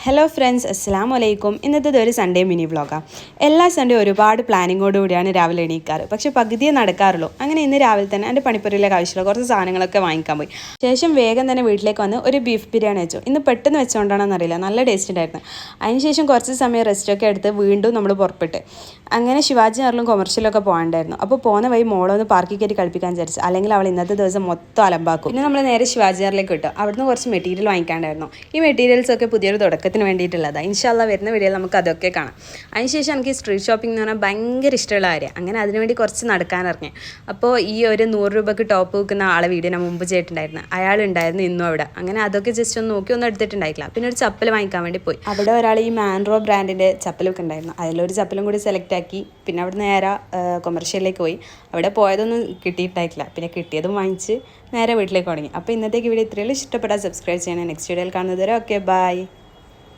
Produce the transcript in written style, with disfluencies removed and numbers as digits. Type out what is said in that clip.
Hello friends, അസ്സലാമു അലൈക്കും. ഇന്നത്തെ ഒരു സൺഡേ മിനി വ്ളോഗാണ്. എല്ലാ സൺഡേ ഒരുപാട് പ്ലാനിങ്ങോടുകൂടിയാണ് രാവിലെ എണീക്കാറ്. പക്ഷേ പകുതിയേ നടക്കാറുള്ളൂ. അങ്ങനെ ഇന്ന് രാവിലെ തന്നെ എൻ്റെ പണിപ്പുരയിലേക്ക് ആവശ്യമുള്ള കുറച്ച് സാധനങ്ങളൊക്കെ വാങ്ങിക്കാൻ പോയി. ശേഷം വേഗം തന്നെ വീട്ടിലേക്ക് വന്ന് ഒരു ബീഫ് ബിരിയാണി വെച്ചു. ഇന്ന് പെട്ടെന്ന് വെച്ചുകൊണ്ടാണെന്നറിയില്ല, നല്ല ടേസ്റ്റ് ഉണ്ടായിരുന്നു. അതിനുശേഷം കുറച്ച് സമയം റെസ്റ്റൊക്കെ എടുത്ത് വീണ്ടും നമ്മൾ പുറപ്പെട്ട് അങ്ങനെ ശിവാജി നഗറിലും കൊമേഴ്ഷ്യലൊക്കെ പോകാണ്ടായിരുന്നു. അപ്പോൾ പോകുന്ന വഴി മോളൊന്ന് പാർക്കിൽ കയറ്റി കളിപ്പിക്കാൻ വിചാരിച്ചു. അല്ലെങ്കിൽ അവൾ ഇന്നത്തെ ദിവസം മൊത്തം അലമ്പാക്കും. പിന്നെ നമ്മൾ നേരെ ശിവാജി നഗറിലേക്ക് കിട്ടും. അവിടുന്ന് കുറച്ച് മെറ്റീരിയൽ വാങ്ങിക്കാണ്ടായിരുന്നു. ഈ മെറ്റീരിയൽസൊക്കെ പുതിയൊരു തുടക്കത്തിന് വേണ്ടിയിട്ടുള്ളതാണ്. ഇൻഷാല്ലാ വരുന്ന വീഡിയോയിൽ നമുക്ക് അതൊക്കെ കാണാം. അതിനുശേഷം എനിക്ക് സ്ട്രീറ്റ് ഷോപ്പിംഗ് എന്ന് പറഞ്ഞാൽ ഭയങ്കര ഇഷ്ടമുള്ള കാര്യം. അങ്ങനെ അതിനുവേണ്ടി കുറച്ച് നടക്കാനിറങ്ങി. അപ്പോൾ ഈ ഒരു 100 രൂപയ്ക്ക് ടോപ്പ് വെക്കുന്ന ആളെ വീഡിയോ ഞാൻ മുമ്പ് ചെയ്തിട്ടുണ്ടായിരുന്നു. അയാളുണ്ടായിരുന്നു ഇന്നും അവിടെ. അങ്ങനെ അതൊക്കെ ജസ്റ്റ് ഒന്ന് നോക്കി ഒന്നും എടുത്തിട്ടുണ്ടായില്ല. പിന്നെ ഒരു ചപ്പൽ വാങ്ങിക്കാൻ വേണ്ടി പോയി. അവിടെ ഒരാൾ ഈ മാൻറോ ബ്രാൻഡിൻ്റെ ചപ്പലൊക്കെ ഉണ്ടായിരുന്നു. അതിലൊരു ചപ്പലും കൂടി സെലക്ട് ആക്കി. പിന്നെ അവിടെ നേരെ കൊമേഴ്ഷ്യലിലേക്ക് പോയി. അവിടെ പോയതൊന്നും കിട്ടിയിട്ടായിട്ടില്ല. പിന്നെ കിട്ടിയതും വാങ്ങിച്ച് നേരെ വീട്ടിലേക്ക് തുടങ്ങി. അപ്പോൾ ഇന്നത്തേക്ക് വീഡിയോ ഇത്രയും ഇഷ്ടപ്പെട്ടാൽ സബ്സ്ക്രൈബ് ചെയ്യണം. നെക്സ്റ്റ് വീഡിയോയിൽ കാണുന്നത് വരെ ഓക്കെ, ബൈ.